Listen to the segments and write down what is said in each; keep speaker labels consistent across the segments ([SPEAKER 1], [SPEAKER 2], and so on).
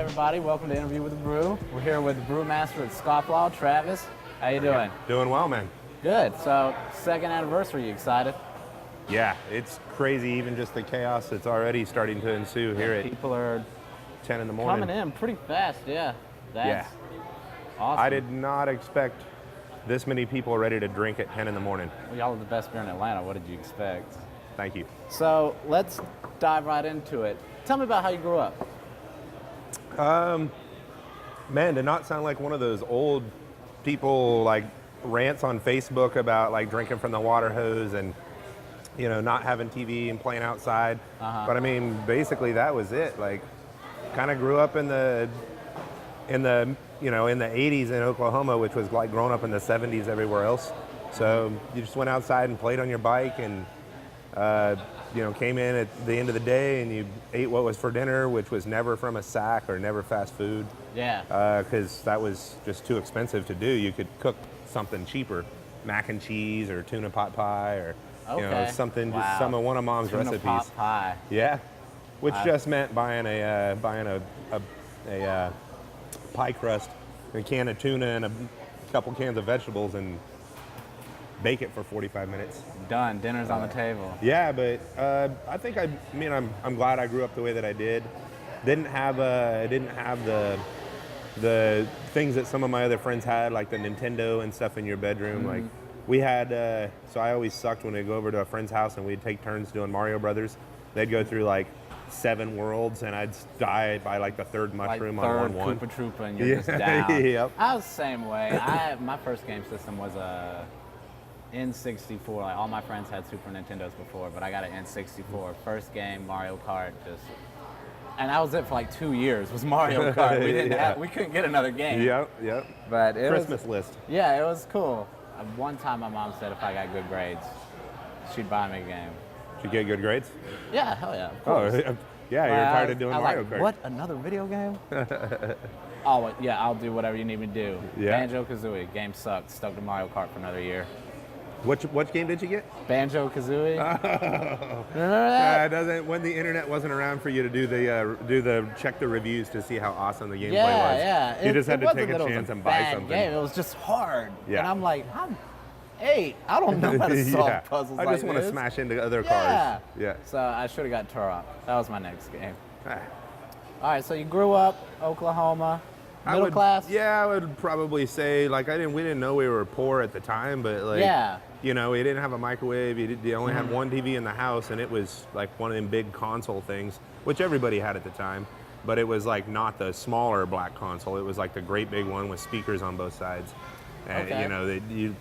[SPEAKER 1] everybody. Welcome to Interview with the Brew. We're here with the Brewmaster at Scofflaw, Travis. How you doing?
[SPEAKER 2] Doing well, man.
[SPEAKER 1] Good. So, second anniversary, you excited?
[SPEAKER 2] Yeah, it's crazy, even just the chaos that's already starting to ensue here at
[SPEAKER 1] People are
[SPEAKER 2] 10 in the morning.
[SPEAKER 1] coming in pretty fast, yeah. That's awesome.
[SPEAKER 2] I did not expect this many people ready to drink at 10 in the morning.
[SPEAKER 1] Well, y'all are the best beer in Atlanta. What did you expect?
[SPEAKER 2] Thank you.
[SPEAKER 1] So, let's dive right into it. Tell me about how you grew up.
[SPEAKER 2] Man, to not sound like one of those old people like rants on Facebook about like drinking from the water hose and not having TV and playing outside. But I mean, basically that was it. Like, kind of grew up in the 80s in Oklahoma, which was like growing up in the 70s everywhere else. So you just went outside and played on your bike and came in at the end of the day and you ate what was for dinner, which was never from a sack or never fast food.
[SPEAKER 1] Yeah.
[SPEAKER 2] Because that was just too expensive to do. You could cook something cheaper, mac and cheese or tuna pot pie or something, just one of Mom's
[SPEAKER 1] tuna
[SPEAKER 2] recipes.
[SPEAKER 1] Pot pie.
[SPEAKER 2] Yeah, which just meant buying a pie crust, a can of tuna, and a couple cans of vegetables, and bake it for 45 minutes.
[SPEAKER 1] Done. Dinner's on the table.
[SPEAKER 2] Yeah, but I'm glad I grew up the way that I did. Didn't have the things that some of my other friends had, like the Nintendo and stuff in your bedroom. Like we had, so I always sucked when I'd go over to a friend's house and we'd take turns doing Mario Brothers. They'd go through like 7 worlds and I'd die by like the third mushroom on one.
[SPEAKER 1] Koopa Troopa and you're just down.
[SPEAKER 2] Yep.
[SPEAKER 1] I was the same way. My first game system was a N64. Like all my friends had Super Nintendos before, but I got an N64. First game, Mario Kart, and that was it for like 2 years. Was Mario Kart. We couldn't get another game.
[SPEAKER 2] Yep.
[SPEAKER 1] But it
[SPEAKER 2] Christmas list.
[SPEAKER 1] Yeah, it was cool. One time my mom said if I got good grades, she'd buy me a game.
[SPEAKER 2] Did you get good grades?
[SPEAKER 1] Yeah, hell yeah, of course.
[SPEAKER 2] Oh, yeah, you're tired of doing Mario Kart.
[SPEAKER 1] What, another video game? Oh, yeah, I'll do whatever you need me to do.
[SPEAKER 2] Yeah.
[SPEAKER 1] Banjo-Kazooie, game sucked. Stuck to Mario Kart for another year.
[SPEAKER 2] What game did you get?
[SPEAKER 1] Banjo-Kazooie.
[SPEAKER 2] Oh.
[SPEAKER 1] Remember that?
[SPEAKER 2] When the internet wasn't around for you to do the check the reviews to see how awesome the gameplay was.
[SPEAKER 1] Yeah.
[SPEAKER 2] You just had to take a chance and buy something.
[SPEAKER 1] Game. It was just hard.
[SPEAKER 2] Yeah.
[SPEAKER 1] And I'm like, I'm 8. I don't know how to solve puzzles like this.
[SPEAKER 2] I just want to smash into other cars. Yeah.
[SPEAKER 1] So I should have got Turok. That was my next game. All right, so you grew up Oklahoma, middle class?
[SPEAKER 2] Yeah, I would probably say we didn't know we were poor at the time, but we didn't have a microwave. You only had one TV in the house, and it was like one of them big console things, which everybody had at the time. But it was like not the smaller black console. It was like the great big one with speakers on both sides. And you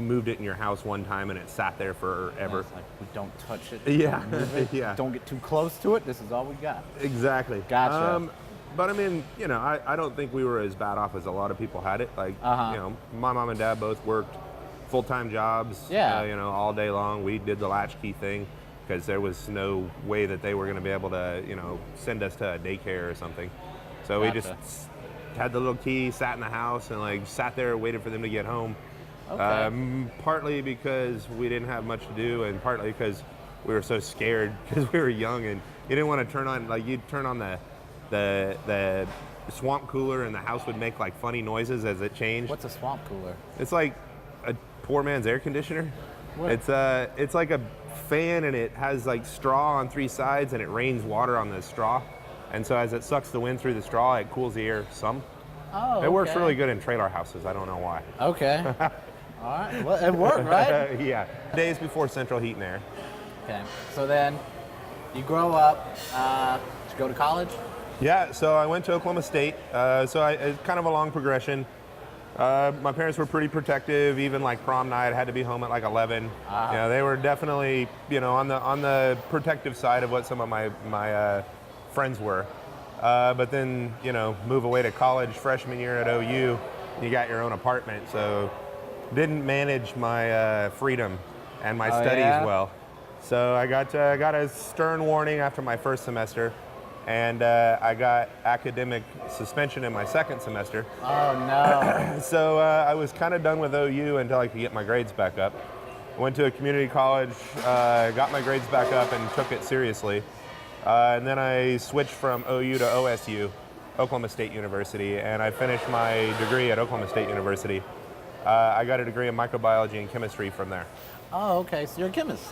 [SPEAKER 2] moved it in your house one time, and it sat there forever.
[SPEAKER 1] It's like, don't touch it.
[SPEAKER 2] Yeah,
[SPEAKER 1] don't move it,
[SPEAKER 2] yeah.
[SPEAKER 1] Don't get too close to it. This is all we got.
[SPEAKER 2] Exactly.
[SPEAKER 1] Gotcha.
[SPEAKER 2] But I mean, I don't think we were as bad off as a lot of people had it. Like, my mom and dad both worked full-time jobs, all day long. We did the latchkey thing because there was no way that they were going to be able to, send us to a daycare or something. So we just had the little key, sat in the house, and sat there, waited for them to get home.
[SPEAKER 1] Okay.
[SPEAKER 2] Partly because we didn't have much to do, and partly because we were so scared because we were young, and you didn't want to turn on, you'd turn on the swamp cooler, and the house would make funny noises as it changed.
[SPEAKER 1] What's a swamp cooler?
[SPEAKER 2] It's like a poor man's air conditioner.
[SPEAKER 1] What?
[SPEAKER 2] It's like a fan, and it has straw on 3 sides, and it rains water on the straw. And so as it sucks the wind through the straw, it cools the air some.
[SPEAKER 1] Oh,
[SPEAKER 2] It works really good in trailer houses. I don't know why.
[SPEAKER 1] Okay. All right. Well, it worked, right?
[SPEAKER 2] Yeah. Days before central heat and air.
[SPEAKER 1] Okay. So then you grow up. Did you go to college?
[SPEAKER 2] Yeah, so I went to Oklahoma State. It's kind of a long progression. My parents were pretty protective. Even prom night, I had to be home at 11. They were definitely, on the protective side of what some of my friends were. But then, move away to college freshman year at OU. You got your own apartment, so didn't manage my freedom and my studies well. So I got a stern warning after my first semester. And I got academic suspension in my second semester.
[SPEAKER 1] Oh, no.
[SPEAKER 2] So I was kind of done with OU until I could get my grades back up. Went to a community college, got my grades back up, and took it seriously. And then I switched from OU to OSU. Oklahoma State University, and I finished my degree at Oklahoma State University. I got a degree in microbiology and chemistry from there.
[SPEAKER 1] Oh, okay. So you're a chemist.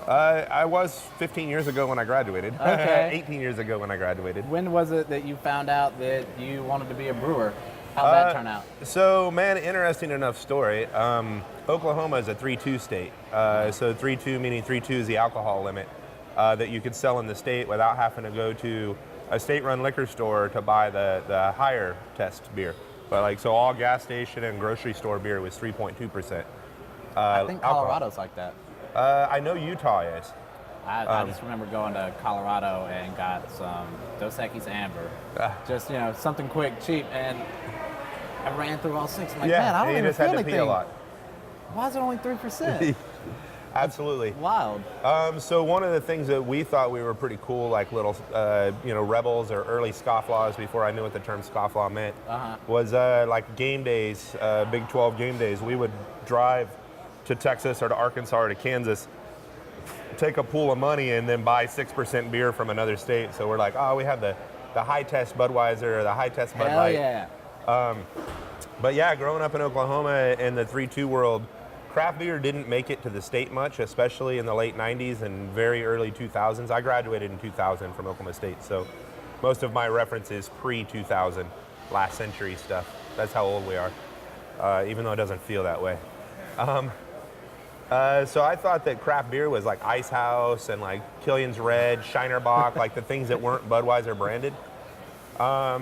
[SPEAKER 2] I was 15 years ago when I graduated.
[SPEAKER 1] Okay.
[SPEAKER 2] 18 years ago when I graduated.
[SPEAKER 1] When was it that you found out that you wanted to be a brewer? How'd that turn out?
[SPEAKER 2] So, man, interesting enough story. Oklahoma is a 3-2 state. So 3-2 meaning 3-2 is the alcohol limit that you could sell in the state without having to go to a state-run liquor store to buy the higher test beer. But so all gas station and grocery store beer was 3.2%.
[SPEAKER 1] I think Colorado's like that.
[SPEAKER 2] I know Utah is.
[SPEAKER 1] I just remember going to Colorado and got some Dos Equis Amber. Just, something quick, cheap, and I ran through all 6. I'm like, man, I don't even feel anything.
[SPEAKER 2] Pee a lot.
[SPEAKER 1] Why is it only 3%?
[SPEAKER 2] Absolutely.
[SPEAKER 1] Wild.
[SPEAKER 2] So one of the things that we thought we were pretty cool, like little, rebels or early scofflaws before I knew what the term scofflaw meant, was like game days, Big 12 game days. We would drive to Texas or to Arkansas or to Kansas, take a pool of money and then buy 6% beer from another state. So we're like, we have the high test Budweiser or the high test Bud Light.
[SPEAKER 1] Yeah.
[SPEAKER 2] But yeah, growing up in Oklahoma in the 3-2 world, craft beer didn't make it to the state much, especially in the late 90s and very early 2000s. I graduated in 2000 from Oklahoma State, so most of my reference is pre-2000, last century stuff. That's how old we are, even though it doesn't feel that way. So I thought that craft beer was like Ice House and like Killian's Red, Shiner Bock, like the things that weren't Budweiser branded.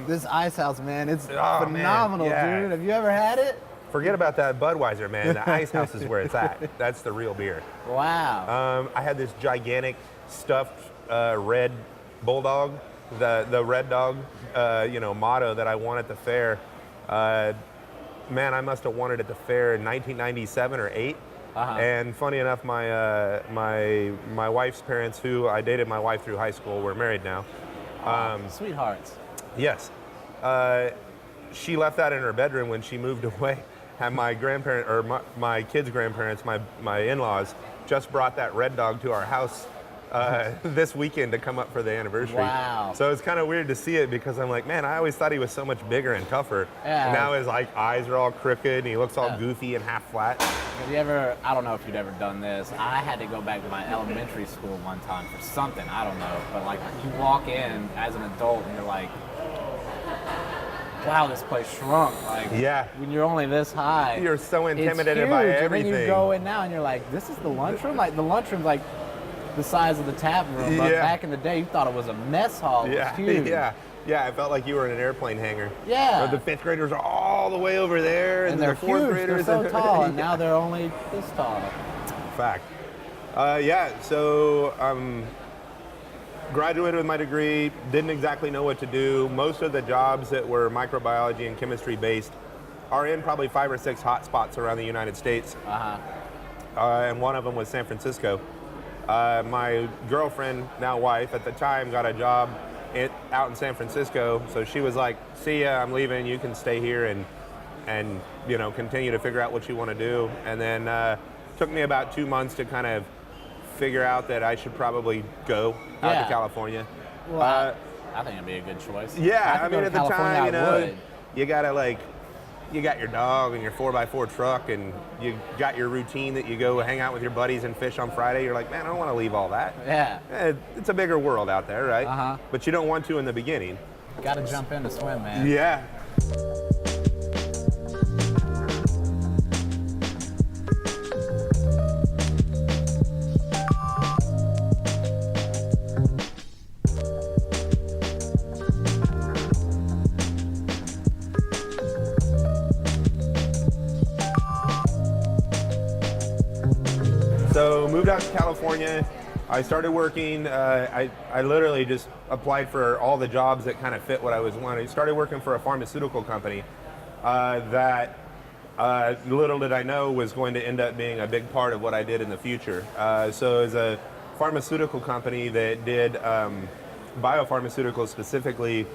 [SPEAKER 1] This Ice House, man, it's phenomenal, dude. Have you ever had it?
[SPEAKER 2] Forget about that Budweiser, man. The Ice House is where it's at. That's the real beer.
[SPEAKER 1] Wow.
[SPEAKER 2] I had this gigantic stuffed red bulldog, the red dog, motto that I won at the fair. Man, I must have won it at the fair in 1997 or 8. And funny enough, my wife's parents, who I dated my wife through high school, we're married now.
[SPEAKER 1] Sweethearts.
[SPEAKER 2] Yes. She left that in her bedroom when she moved away. And my grandparent, or my kids' grandparents, my in-laws, just brought that red dog to our house this weekend to come up for the anniversary.
[SPEAKER 1] Wow.
[SPEAKER 2] So it's kind of weird to see it because I'm like, man, I always thought he was so much bigger and tougher.
[SPEAKER 1] Yeah.
[SPEAKER 2] And now his eyes are all crooked and he looks all goofy and half flat.
[SPEAKER 1] Have you ever, I don't know if you'd ever done this, I had to go back to my elementary school one time for something, I don't know, but like you walk in as an adult and you're like, wow, this place shrunk. Like, when you're only this high,
[SPEAKER 2] you're so intimidated by everything.
[SPEAKER 1] And then you go in now and you're like, this is the lunchroom? Like, the lunchroom's like the size of the tap room, but back in the day, you thought it was a mess hall. It was huge.
[SPEAKER 2] Yeah, it felt like you were in an airplane hangar.
[SPEAKER 1] Yeah.
[SPEAKER 2] The 5th graders are all the way over there,
[SPEAKER 1] and they're
[SPEAKER 2] the 4th
[SPEAKER 1] huge.
[SPEAKER 2] graders
[SPEAKER 1] They're so tall, and now they're only this tall.
[SPEAKER 2] Fact. So graduated with my degree, didn't exactly know what to do. Most of the jobs that were microbiology and chemistry based are in probably 5 or 6 hot spots around the United States. And one of them was San Francisco. My girlfriend, now wife, at the time got a job out in San Francisco, so she was like, see ya, I'm leaving, you can stay here and continue to figure out what you want to do. And then took me about 2 months to kind of figure out that I should probably go out to California.
[SPEAKER 1] Well, I think it'd be a good choice.
[SPEAKER 2] Yeah, I mean, at the time, you gotta you got your dog and your 4x4 truck and you got your routine that you go hang out with your buddies and fish on Friday. You're like, man, I don't want to leave all that.
[SPEAKER 1] Yeah.
[SPEAKER 2] It's a bigger world out there, right? But you don't want to in the beginning.
[SPEAKER 1] Got to jump in to swim, man.
[SPEAKER 2] Yeah. So moved out to California. I started working. I literally just applied for all the jobs that kind of fit what I was wanting. I started working for a pharmaceutical company that little did I know was going to end up being a big part of what I did in the future. So it was a pharmaceutical company that did biopharmaceuticals specifically.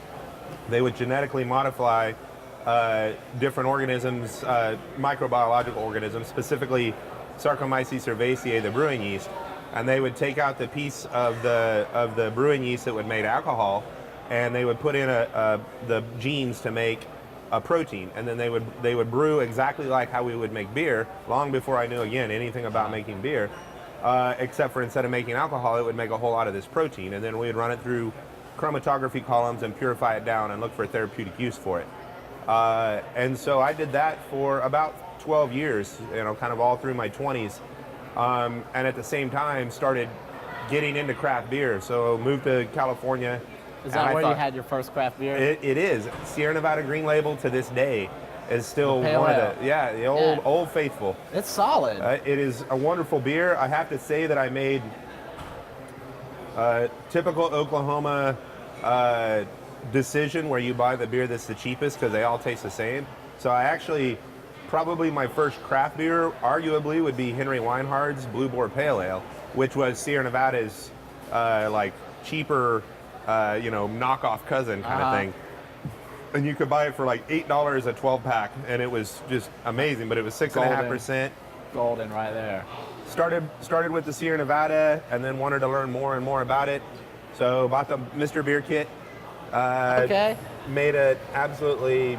[SPEAKER 2] They would genetically modify different organisms, microbiological organisms, specifically Saccharomyces cerevisiae, the brewing yeast, and they would take out the piece of the brewing yeast that would make alcohol, and they would put in the genes to make a protein, and then they would brew exactly like how we would make beer, long before I knew again anything about making beer, except for instead of making alcohol, it would make a whole lot of this protein, and then we'd run it through chromatography columns and purify it down and look for therapeutic use for it. And so I did that for about 12 years, kind of all through my 20s, and at the same time started getting into craft beer. So moved to California.
[SPEAKER 1] Is that where you had your first craft beer?
[SPEAKER 2] It is. Sierra Nevada Green Label to this day is still one of the old faithful.
[SPEAKER 1] It's solid.
[SPEAKER 2] It is a wonderful beer. I have to say that I made typical Oklahoma decision where you buy the beer that's the cheapest because they all taste the same. So I actually, probably my first craft beer arguably would be Henry Weinhard's Blue Boar Pale Ale, which was Sierra Nevada's cheaper knockoff cousin kind of thing. And you could buy it for like $8 a 12 pack, and it was just amazing, but it was 6.5%.
[SPEAKER 1] Golden right there.
[SPEAKER 2] Started with the Sierra Nevada, and then wanted to learn more and more about it. So bought the Mr. Beer kit. Made an absolutely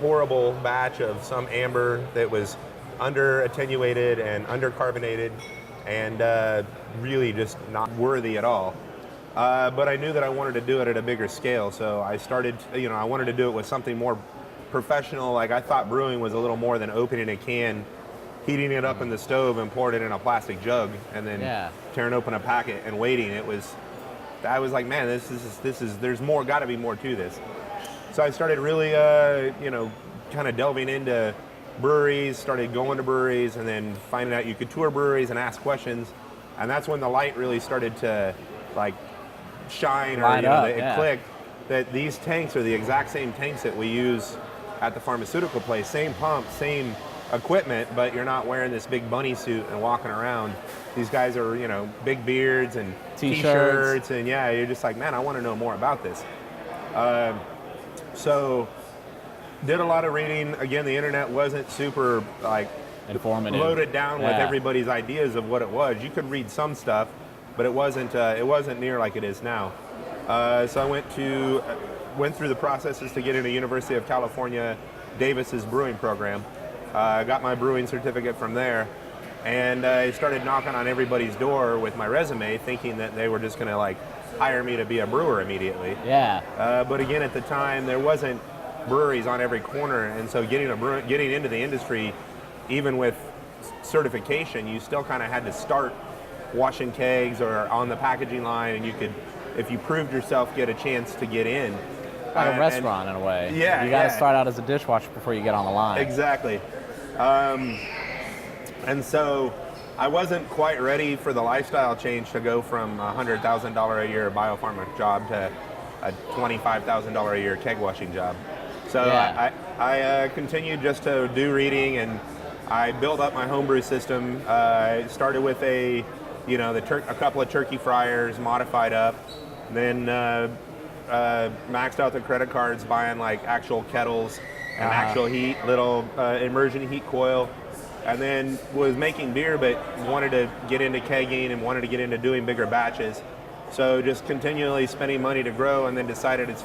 [SPEAKER 2] horrible batch of some amber that was under attenuated and under carbonated, and really just not worthy at all. But I knew that I wanted to do it at a bigger scale, so I started, I wanted to do it with something more professional. Like I thought brewing was a little more than opening a can, heating it up in the stove and pouring it in a plastic jug, and then tearing open a packet and waiting. I was like, man, this is there's more, got to be more to this. So I started really, kind of delving into breweries, started going to breweries, and then finding out you could tour breweries and ask questions. And that's when the light really started to shine, or it clicked that these tanks are the exact same tanks that we use at the pharmaceutical place. Same pump, same equipment, but you're not wearing this big bunny suit and walking around. These guys are, big beards and t-shirts, and you're just like, man, I want to know more about this. So did a lot of reading. Again, the internet wasn't super
[SPEAKER 1] informative,
[SPEAKER 2] loaded down with everybody's ideas of what it was. You could read some stuff, but it wasn't near like it is now. So I went through the processes to get into University of California Davis's brewing program. Got my brewing certificate from there, and I started knocking on everybody's door with my resume, thinking that they were just going to hire me to be a brewer immediately. But again, at the time, there wasn't breweries on every corner, and so getting into the industry, even with certification, you still kind of had to start washing kegs or on the packaging line, and you could, if you proved yourself, get a chance to get in.
[SPEAKER 1] Like a restaurant in a way. You got to start out as a dishwasher before you get on the line.
[SPEAKER 2] Exactly. And so I wasn't quite ready for the lifestyle change to go from a $100,000 a year biopharma job to a $25,000 a year keg washing job. So I continued just to do reading, and I built up my homebrew system. I started with a couple of turkey fryers, modified up, then maxed out the credit cards, buying actual kettles and actual heat, little immersion heat coil, and then was making beer, but wanted to get into kegging and wanted to get into doing bigger batches. So just continually spending money to grow, and then decided it's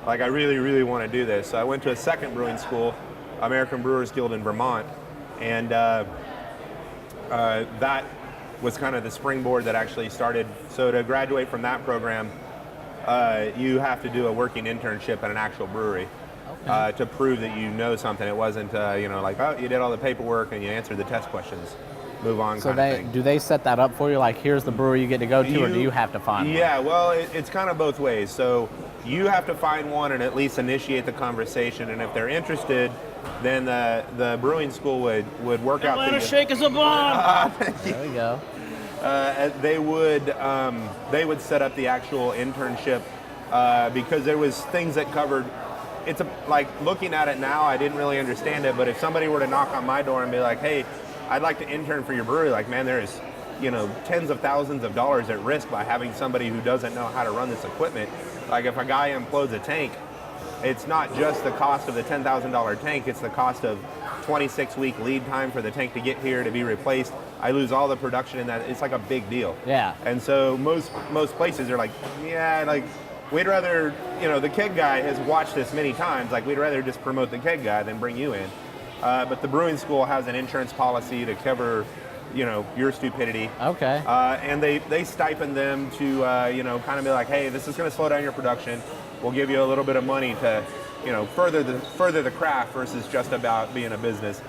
[SPEAKER 2] I really, really want to do this. So I went to a second brewing school, American Brewers Guild in Vermont, and that was kind of the springboard that actually started. So to graduate from that program, you have to do a working internship at an actual brewery to prove that you know something. It wasn't, you did all the paperwork and you answered the test questions, move on.
[SPEAKER 1] So do they set that up for you? Here's the brewery you get to go to, or do you have to find one?
[SPEAKER 2] Yeah, well, it's kind of both ways. So you have to find one and at least initiate the conversation, and if they're interested, then the brewing school would work out.
[SPEAKER 3] Atlanta shake us a bomb.
[SPEAKER 1] There we go.
[SPEAKER 2] They would set up the actual internship because there was things that covered. It's looking at it now, I didn't really understand it, but if somebody were to knock on my door and be like, "Hey, I'd like to intern for your brewery," man, there's tens of thousands of dollars at risk by having somebody who doesn't know how to run this equipment. If a guy implodes a tank, it's not just the cost of the $10,000 tank, it's the cost of 26-week lead time for the tank to get here to be replaced. I lose all the production in that. It's a big deal.
[SPEAKER 1] Yeah.
[SPEAKER 2] And so most places are we'd rather, the keg guy has watched this many times. Like, we'd rather just promote the keg guy than bring you in. But the brewing school has an insurance policy to cover, your stupidity.
[SPEAKER 1] Okay.
[SPEAKER 2] And they stipend them to, kind of be like, hey, this is going to slow down your production. We'll give you a little bit of money to, further the craft versus just about being a business.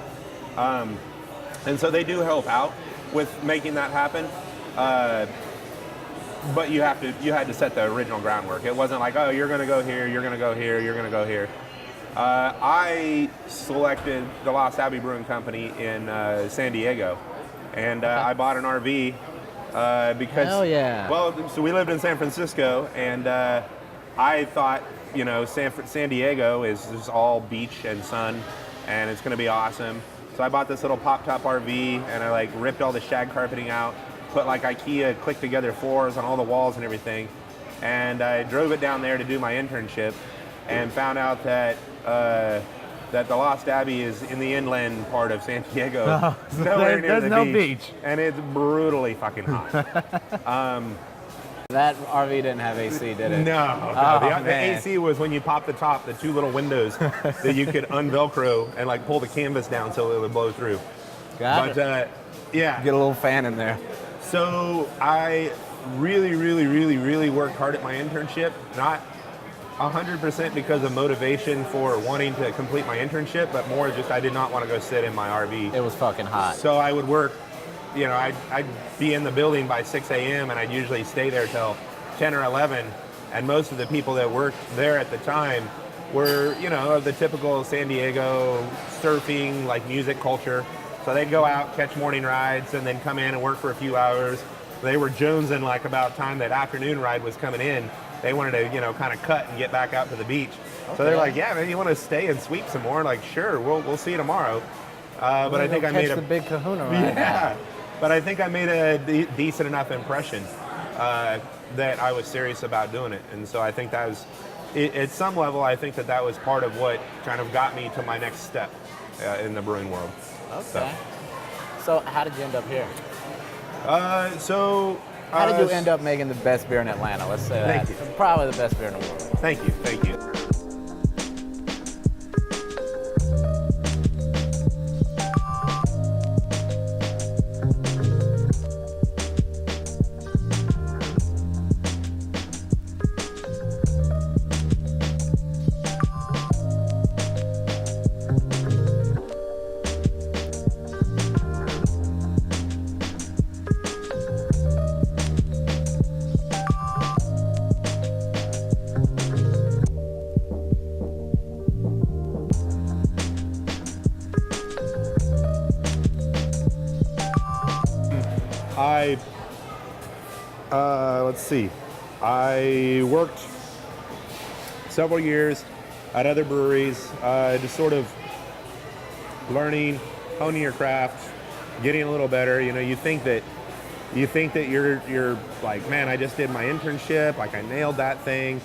[SPEAKER 2] And so they do help out with making that happen. But you had to set the original groundwork. It wasn't like, oh, you're going to go here, you're going to go here, you're going to go here. I selected the Lost Abbey Brewing Company in San Diego, and I bought an RV because,
[SPEAKER 1] hell yeah.
[SPEAKER 2] Well, so we lived in San Francisco, and I thought, San Diego is just all beach and sun, and it's going to be awesome. So I bought this little pop-top RV, and I ripped all the shag carpeting out, put IKEA click-together floors on all the walls and everything, and I drove it down there to do my internship, and found out that that the Lost Abbey is in the inland part of San Diego.
[SPEAKER 3] Oh,
[SPEAKER 2] nowhere near
[SPEAKER 3] there's
[SPEAKER 2] the
[SPEAKER 3] no
[SPEAKER 2] beach,
[SPEAKER 3] beach.
[SPEAKER 2] and it's brutally fucking hot.
[SPEAKER 1] That RV didn't have AC, did it?
[SPEAKER 2] No, the
[SPEAKER 1] man.
[SPEAKER 2] AC was when you pop the top, the two little windows that you could unvelcro and pull the canvas down so it would blow through.
[SPEAKER 1] Got
[SPEAKER 2] But
[SPEAKER 1] it.
[SPEAKER 2] yeah,
[SPEAKER 1] Get a little fan in there.
[SPEAKER 2] so I really, really, really, really worked hard at my internship. Not 100% because of motivation for wanting to complete my internship, but more just I did not want to go sit in my RV.
[SPEAKER 1] It was fucking hot.
[SPEAKER 2] So I would work, I'd be in the building by 6 a.m. and I'd usually stay there till 10 or 11. And most of the people that worked there at the time were, of the typical San Diego surfing, music culture. So they'd go out, catch morning rides, and then come in and work for a few hours. They were jonesing about time that afternoon ride was coming in. They wanted to, kind of cut and get back out to the beach.
[SPEAKER 1] Okay.
[SPEAKER 2] So they're like, yeah, man, you want to stay and sweep some more? Sure, we'll see you tomorrow. But I think I made
[SPEAKER 1] the big kahuna ride.
[SPEAKER 2] Yeah, but I think I made a decent enough impression that I was serious about doing it. And so I think that was, at some level, I think that was part of what kind of got me to my next step in the brewing world.
[SPEAKER 1] Okay. So how did you end up here? How did you end up making the best beer in Atlanta? Let's say that.
[SPEAKER 2] Thank you.
[SPEAKER 1] Probably the best beer in the world.
[SPEAKER 2] Thank you. Let's see. I worked several years at other breweries, just sort of learning, honing your craft, getting a little better. You think that you're like, man, I just did my internship, I nailed that thing.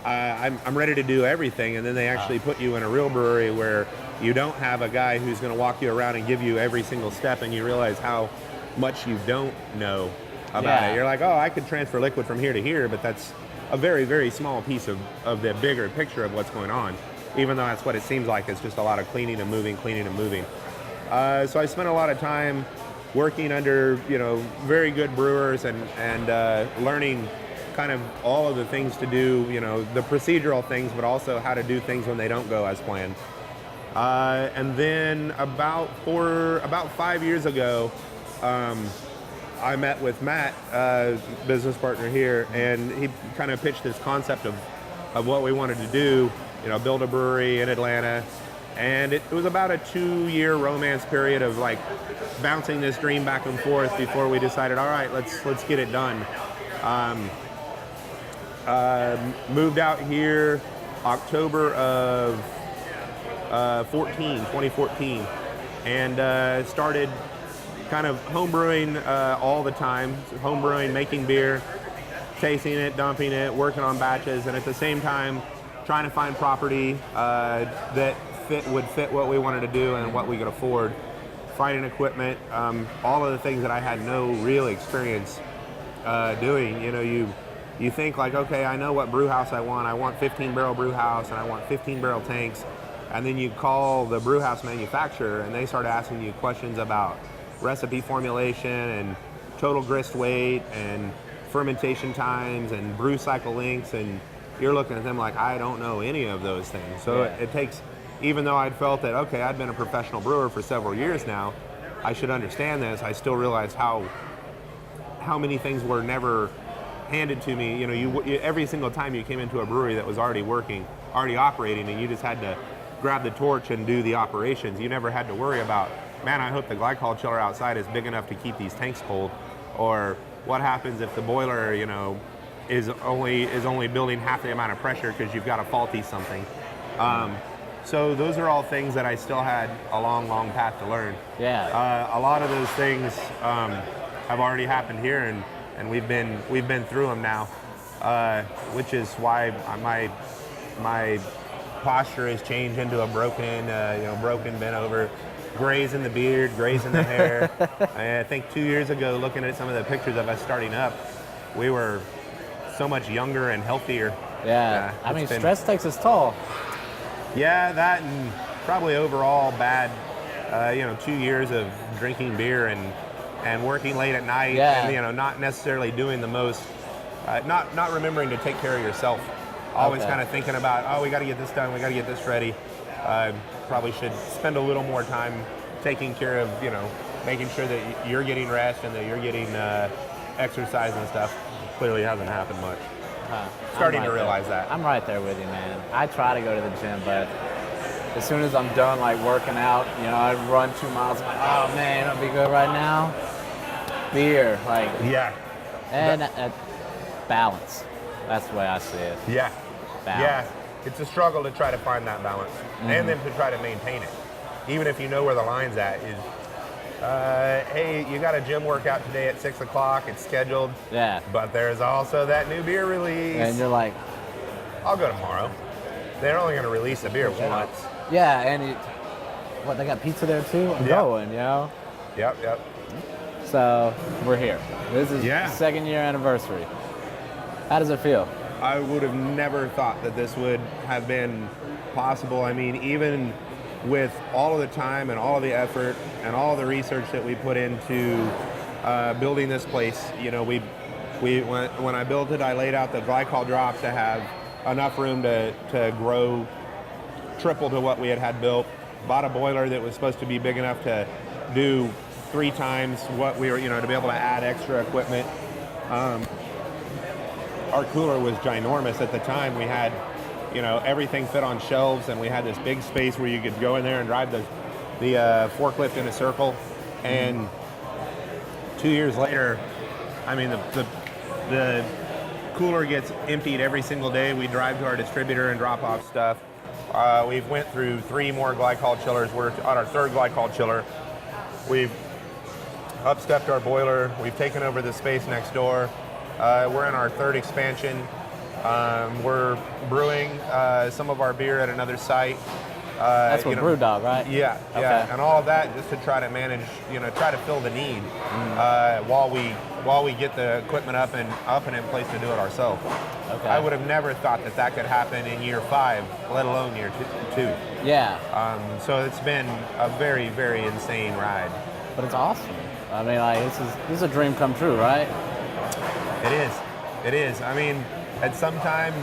[SPEAKER 2] I'm ready to do everything, and then they actually put you in a real brewery where you don't have a guy who's going to walk you around and give you every single step, and you realize how much you don't know about it. You're like, oh, I could transfer liquid from here to here, but that's a very, very small piece of the bigger picture of what's going on, even though that's what it seems like. It's just a lot of cleaning and moving. So I spent a lot of time working under, very good brewers and learning kind of all of the things to do, the procedural things, but also how to do things when they don't go as planned. And then about 5 years ago, I met with Matt, business partner here, and he kind of pitched this concept of what we wanted to do, build a brewery in Atlanta. And it was about a 2-year romance period of bouncing this dream back and forth before we decided, all right, let's get it done. Moved out here October of 2014, and started kind of home brewing all the time. Home brewing, making beer, tasting it, dumping it, working on batches, and at the same time trying to find property that would fit what we wanted to do and what we could afford. Finding equipment, all of the things that I had no real experience doing. you think like, okay, I know what brew house I want. I want 15-barrel brew house, and I want 15-barrel tanks. And then you call the brew house manufacturer, and they start asking you questions about recipe formulation and total grist weight and fermentation times and brew cycle lengths, and you're looking at them like, I don't know any of those things. So it takes, even though I'd felt that, okay, I'd been a professional brewer for several years now, I should understand this, I still realized how many things were never handed to me. You know, every single time you came into a brewery that was already working, already operating, and you just had to grab the torch and do the operations. You never had to worry about, man, I hope the glycol chiller outside is big enough to keep these tanks cold, or what happens if the boiler, you know, is only building half the amount of pressure because you've got a faulty something. So those are all things that I still had a long, long path to learn.
[SPEAKER 1] Yeah.
[SPEAKER 2] A lot of those things have already happened here, and we've been through them now, which is why my posture has changed into a broken, bent over, grays in the beard, grays in the hair. I think 2 years ago, looking at some of the pictures of us starting up, we were so much younger and healthier.
[SPEAKER 1] Yeah. I mean, stress takes its toll.
[SPEAKER 2] Yeah, that, and probably overall bad, 2 years of drinking beer and working late at night, and not necessarily doing the most, not remembering to take care of yourself. Always kind of thinking about, oh, we got to get this done, we got to get this ready. Probably should spend a little more time taking care of, making sure that you're getting rest and that you're getting exercise and stuff. Clearly hasn't happened much. Starting to realize that.
[SPEAKER 1] I'm right there with you, man. I try to go to the gym, but as soon as I'm done, like, working out, I run 2 miles, I'm like, oh, man, I'll be good right now. Beer, like.
[SPEAKER 2] Yeah.
[SPEAKER 1] And balance. That's the way I see it.
[SPEAKER 2] Yeah.
[SPEAKER 1] Balance.
[SPEAKER 2] Yeah. It's a struggle to try to find that balance, and then to try to maintain it. Even if you know where the line's at, is, hey, you got a gym workout today at 6 o'clock, it's scheduled.
[SPEAKER 1] Yeah.
[SPEAKER 2] But there's also that new beer release.
[SPEAKER 1] And you're like,
[SPEAKER 2] I'll go tomorrow. They're only going to release a beer once.
[SPEAKER 1] Yeah, and they got pizza there too? I'm going,
[SPEAKER 2] Yep.
[SPEAKER 1] So, we're here. This is the second year anniversary. How does it feel?
[SPEAKER 2] I would have never thought that this would have been possible. I mean, even with all of the time and all of the effort and all of the research that we put into building this place, when I built it, I laid out the glycol drops to have enough room to grow triple to what we had built. Bought a boiler that was supposed to be big enough to do 3 times what we were, to be able to add extra equipment. Our cooler was ginormous at the time. We had, everything fit on shelves, and we had this big space where you could go in there and drive the forklift in a circle. And 2 years later, I mean, the cooler gets emptied every single day. We drive to our distributor and drop off stuff. We've went through 3 more glycol chillers. We're on our 3rd glycol chiller. We've upstepped our boiler. We've taken over the space next door. We're in our 3rd expansion. We're brewing some of our beer at another site.
[SPEAKER 1] That's with BrewDog, right?
[SPEAKER 2] Yeah,
[SPEAKER 1] okay.
[SPEAKER 2] Yeah, and all of that just to try to manage, try to fill the need while we get the equipment up and in place to do it ourselves.
[SPEAKER 1] Okay.
[SPEAKER 2] I would have never thought that could happen in year 5, let alone year 2.
[SPEAKER 1] Yeah.
[SPEAKER 2] So it's been a very, very insane ride.
[SPEAKER 1] But it's awesome. I mean, like, this is a dream come true, right?
[SPEAKER 2] It is. I mean, at some time,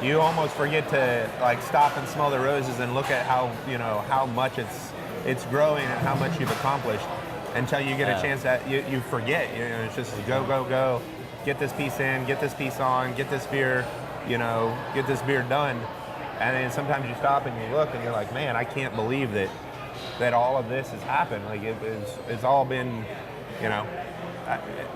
[SPEAKER 2] you almost forget to stop and smell the roses and look at how much it's growing and how much you've accomplished until you get a chance that you forget. It's just go, get this piece in, get this piece on, get this beer, get this beer done. And then sometimes you stop and you look and you're like, man, I can't believe that all of this has happened. Like it's all been, a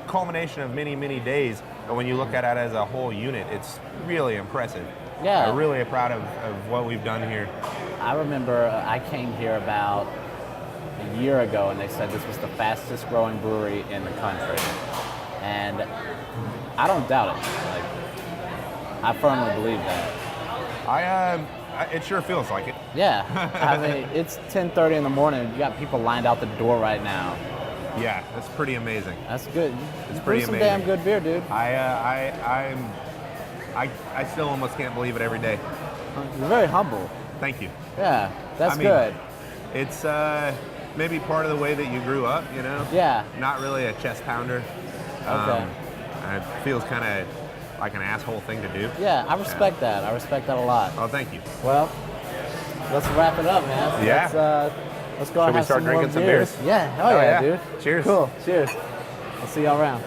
[SPEAKER 2] culmination of many, many days. But when you look at it as a whole unit, it's really impressive.
[SPEAKER 1] Yeah.
[SPEAKER 2] I'm really proud of what we've done here.
[SPEAKER 1] I remember I came here about a year ago, and they said this was the fastest growing brewery in the country. And I don't doubt it. I firmly believe that.
[SPEAKER 2] It sure feels like it.
[SPEAKER 1] Yeah. I mean, it's 10:30 in the morning. You got people lined out the door right now.
[SPEAKER 2] Yeah, that's pretty amazing.
[SPEAKER 1] That's good.
[SPEAKER 2] It's pretty amazing.
[SPEAKER 1] Some damn good beer, dude.
[SPEAKER 2] I'm I still almost can't believe it every day.
[SPEAKER 1] You're very humble.
[SPEAKER 2] Thank you.
[SPEAKER 1] Yeah, that's
[SPEAKER 2] I mean,
[SPEAKER 1] good.
[SPEAKER 2] It's maybe part of the way that you grew up, you know?
[SPEAKER 1] Yeah.
[SPEAKER 2] Not really a chest pounder.
[SPEAKER 1] Okay.
[SPEAKER 2] It feels kind of like an asshole thing to do.
[SPEAKER 1] Yeah, I respect that. I respect that a lot.
[SPEAKER 2] Oh, thank you.
[SPEAKER 1] Well, let's wrap it up, man.
[SPEAKER 2] Yeah.
[SPEAKER 1] Let's go and
[SPEAKER 2] we
[SPEAKER 1] have
[SPEAKER 2] start
[SPEAKER 1] some more
[SPEAKER 2] drinking some
[SPEAKER 1] beers.
[SPEAKER 2] beers?
[SPEAKER 1] Yeah. Oh,
[SPEAKER 2] Oh,
[SPEAKER 1] yeah,
[SPEAKER 2] yeah.
[SPEAKER 1] dude.
[SPEAKER 2] Cheers.
[SPEAKER 1] Cool. Cheers. I'll see y'all around.